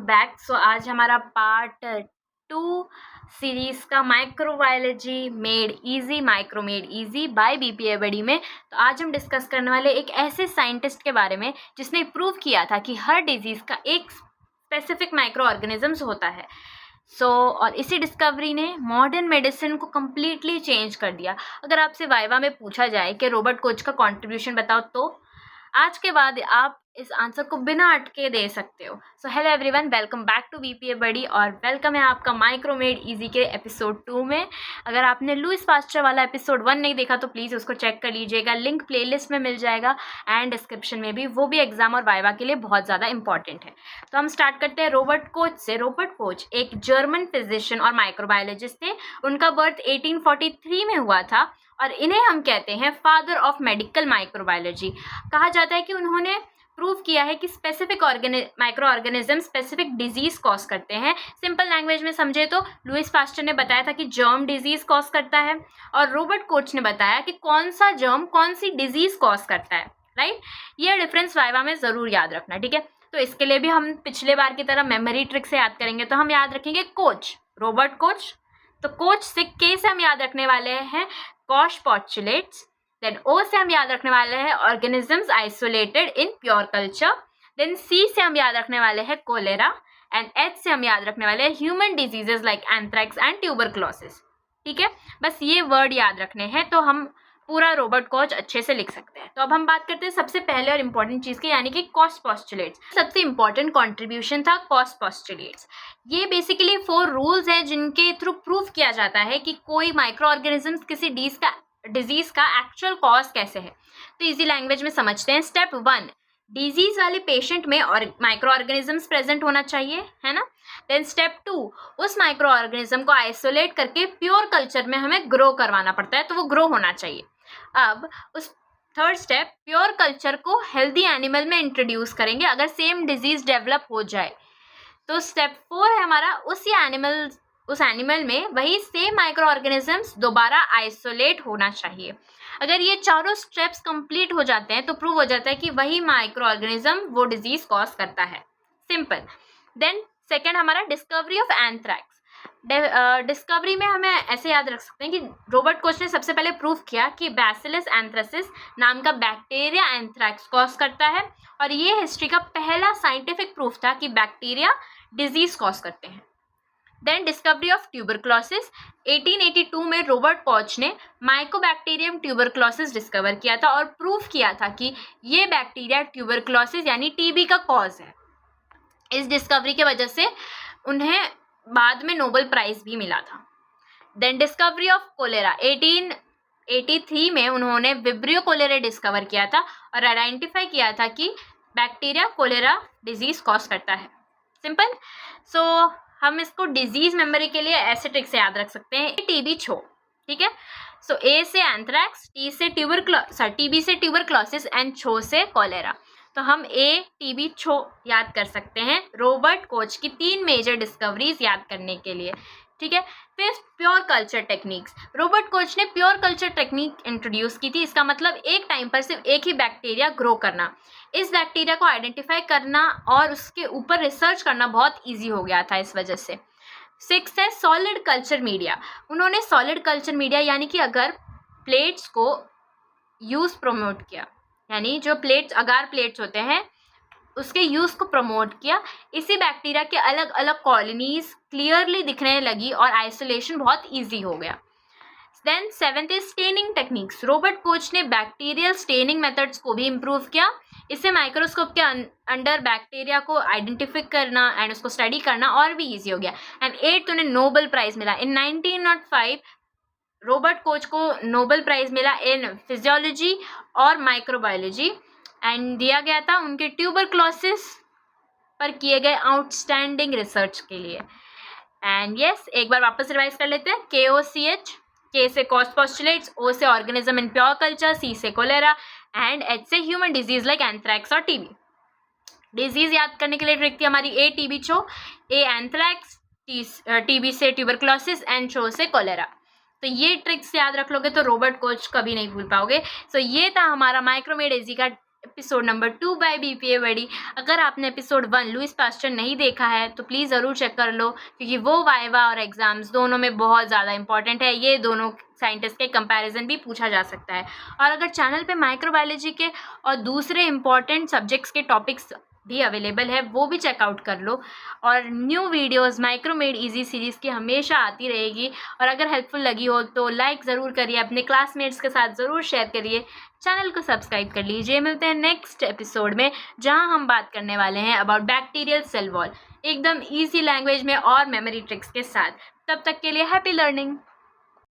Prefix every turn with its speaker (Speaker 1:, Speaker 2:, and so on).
Speaker 1: Back. आज हमारा part 2 series का microbiology made easy by BPA buddy में। तो आज हम डिस्कस करने वाले एक ऐसे साइंटिस्ट के बारे में जिसने प्रूव किया था कि हर डिजीज़ का एक स्पेसिफिक माइक्रो ऑर्गेनिजम्स होता है। और इसी डिस्कवरी ने मॉडर्न मेडिसिन को कम्प्लीटली चेंज कर दिया। अगर आपसे वाइवा में पूछा जाए कि रॉबर्ट कोच का कंट्रीब्यूशन बताओ, तो आज के बाद आप इस आंसर को बिना अटके दे सकते हो। Hello everyone, welcome back to BPA buddy और वेलकम है आपका माइक्रोमेड इजी के एपिसोड 2 में। अगर आपने लुइस पास्चर वाला एपिसोड 1 नहीं देखा तो प्लीज़ उसको चेक कर लीजिएगा, लिंक प्लेलिस्ट में मिल जाएगा एंड डिस्क्रिप्शन में भी। वो भी एग्जाम और वाइवा के लिए बहुत ज़्यादा इंपॉर्टेंट है। तो हम स्टार्ट करते हैं रॉबर्ट कोच से। रॉबर्ट कोच एक जर्मन फिजिशियन और माइक्रोबायोलॉजिस्ट थे। उनका बर्थ 1843 में हुआ था और इन्हें हम कहते हैं फादर ऑफ मेडिकल माइक्रोबायोलॉजी। कहा जाता है कि उन्होंने प्रूव किया है कि specific micro organism specific disease cause करते हैं। सिंपल लैंग्वेज में समझे तो लुइस पास्चर ने बताया था कि जर्म डिजीज कॉज करता है और रॉबर्ट कोच ने बताया कि कौन सा जर्म कौन सी डिजीज कॉज करता है। राइट, ये डिफरेंस वाइवा में ज़रूर याद रखना, ठीक है। तो इसके लिए भी हम पिछले बार की तरह मेमोरी ट्रिक से याद करेंगे। तो हम याद रखेंगे कोच, रॉबर्ट कोच। तो कोच से के से हम याद रखने वाले हैं कॉश पॉस्टुलेट्स। देन ओ से हम याद रखने वाले हैं organisms isolated in pure culture. Then C से हम याद रखने वाले हैं कोलेरा एंड एच से हम याद रखने वाले हैं human diseases like anthrax and tuberculosis. ठीक है, बस ये वर्ड याद रखने हैं तो हम पूरा रॉबर्ट कोच अच्छे से लिख सकते हैं। तो अब हम बात करते हैं सबसे पहले और इम्पॉर्टेंट चीज़ की, यानी कि कॉस्ट पॉस्टुलेट्स। सबसे इम्पॉर्टेंट कंट्रीब्यूशन था कॉस्ट पॉस्टुलेट्स। ये बेसिकली 4 रूल्स हैं जिनके थ्रू प्रूव किया जाता है कि कोई माइक्रो ऑर्गेनिजम्स किसी डिजीज का एक्चुअल कॉज कैसे है। तो इजी लैंग्वेज में समझते हैं। स्टेप 1, डिजीज वाले पेशेंट में और माइक्रो ऑर्गेनिजम्स प्रेजेंट होना चाहिए, है ना। देन स्टेप 2, उस माइक्रो ऑर्गेनिज्म को आइसोलेट करके प्योर कल्चर में हमें ग्रो करवाना पड़ता है, तो वो ग्रो होना चाहिए। अब उस थर्ड स्टेप, प्योर कल्चर को हेल्दी एनिमल में इंट्रोड्यूस करेंगे अगर सेम डिजीज डेवलप हो जाए। तो स्टेप 4 है हमारा, उस एनिमल में वही सेम माइक्रो ऑर्गेनिजम्स दोबारा आइसोलेट होना चाहिए। अगर ये चारों स्टेप्स कंप्लीट हो जाते हैं तो प्रूव हो जाता है कि वही माइक्रो ऑर्गेनिज्म वो डिजीज कॉज करता है। सिंपल। देन सेकेंड हमारा डिस्कवरी ऑफ एंथ्रैक्स। डिस्कवरी में हमें ऐसे याद रख सकते हैं कि रॉबर्ट कोच ने सबसे पहले प्रूव किया कि बैसिलस एंथ्रेसिस नाम का बैक्टीरिया एंथ्रैक्स कॉज करता है और ये हिस्ट्री का पहला साइंटिफिक प्रूफ था कि बैक्टीरिया डिजीज कॉज करते हैं। Then discovery of tuberculosis. 1882 में रॉबर्ट कोच ने माइकोबैक्टीरियम ट्यूबरक्लोसिस डिस्कवर किया था और प्रूव किया था कि ये बैक्टीरिया ट्यूबरक्लोसिस यानी टीबी का कॉज है। इस डिस्कवरी की वजह से उन्हें बाद में नोबेल प्राइज भी मिला था। Then discovery of cholera. 1883 में उन्होंने विब्रियो कोलेरा डिस्कवर किया था और आइडेंटिफाई किया था कि बैक्टीरिया कोलेरा डिजीज कॉज करता है। सिंपल। हम इसको डिजीज मेमोरी के लिए ऐसे ट्रिक से याद रख सकते हैं। टीबी छो, ठीक है। ए से एंथ्रैक्स, टीबी से ट्यूबरक्लोसिस एंड छो से कोलेरा। तो हम टीबी छो याद कर सकते हैं रॉबर्ट कोच की 3 मेजर डिस्कवरीज याद करने के लिए, ठीक है। Fifth, pure culture techniques. Robert Koch ने प्योर कल्चर टेक्निक इंट्रोड्यूस की थी। इसका मतलब एक टाइम पर सिर्फ एक ही बैक्टीरिया ग्रो करना। इस बैक्टीरिया को आइडेंटिफाई करना और उसके ऊपर रिसर्च करना बहुत ईजी हो गया था इस वजह से। 6 है सॉलिड कल्चर मीडिया। उन्होंने सॉलिड कल्चर मीडिया यानी कि अगर प्लेट्स को यूज़ प्रमोट किया, यानी जो अगार प्लेट्स होते हैं उसके यूज़ को प्रमोट किया। इसी बैक्टीरिया के अलग अलग कॉलोनीज क्लियरली दिखने लगी और आइसोलेशन बहुत ईजी हो गया। Then 7th is staining techniques. Robert Koch ने बैक्टीरियल स्टेनिंग मेथड्स को भी इम्प्रूव किया। इससे माइक्रोस्कोप के अंडर बैक्टीरिया को आइडेंटिफाई करना एंड उसको स्टडी करना और भी ईजी हो गया। एंड 8th उन्हें नोबेल प्राइज मिला। इन 1905 रॉबर्ट कोच को नोबेल प्राइज मिला इन फिजियोलॉजी और माइक्रोबायोलॉजी एंड दिया गया था उनके ट्यूबरक्लोसिस पर किए गए आउटस्टैंडिंग रिसर्च के लिए। एंड यस, एक बार वापस रिवाइज कर लेते हैं। KOCH, के से कॉस्ट पॉस्टुलेट्स, ओ से ऑर्गेनिज्म इन प्योर कल्चर, सी से कोलेरा एंड एच से ह्यूमन डिजीज लाइक एंथ्रैक्स और टीबी। डिजीज याद करने के लिए ट्रिक थी हमारी टीबी छो, एंथ्रैक्स, टीबी से ट्यूबरक्लोसिस एंड छो से कोलेरा। तो ये ट्रिक्स याद रख लोगे तो रॉबर्ट कोच कभी नहीं भूल पाओगे। ये था हमारा माइक्रोमेड इजी का एपिसोड नंबर 2 बाय बीपीए बड़ी। अगर आपने एपिसोड 1 लुईस पास्चर नहीं देखा है तो प्लीज़ ज़रूर चेक कर लो, क्योंकि वो वाइवा और एग्ज़ाम्स दोनों में बहुत ज़्यादा इंपॉर्टेंट है। ये दोनों साइंटिस्ट के कंपैरिजन भी पूछा जा सकता है। और अगर चैनल पे माइक्रोबायोलॉजी के और दूसरे इंपॉर्टेंट सब्जेक्ट्स के टॉपिक्स भी अवेलेबल है, वो भी चेकआउट कर लो। और new videos micro made easy series की हमेशा आती रहेगी। और अगर हेल्पफुल लगी हो तो लाइक ज़रूर करिए, अपने क्लासमेट्स के साथ ज़रूर शेयर करिए, चैनल को सब्सक्राइब कर लीजिए। मिलते हैं नेक्स्ट एपिसोड में, जहां हम बात करने वाले हैं अबाउट बैक्टीरियल सेल वॉल, एकदम ईजी लैंग्वेज में और मेमोरी ट्रिक्स के साथ। तब तक के लिए हैप्पी लर्निंग।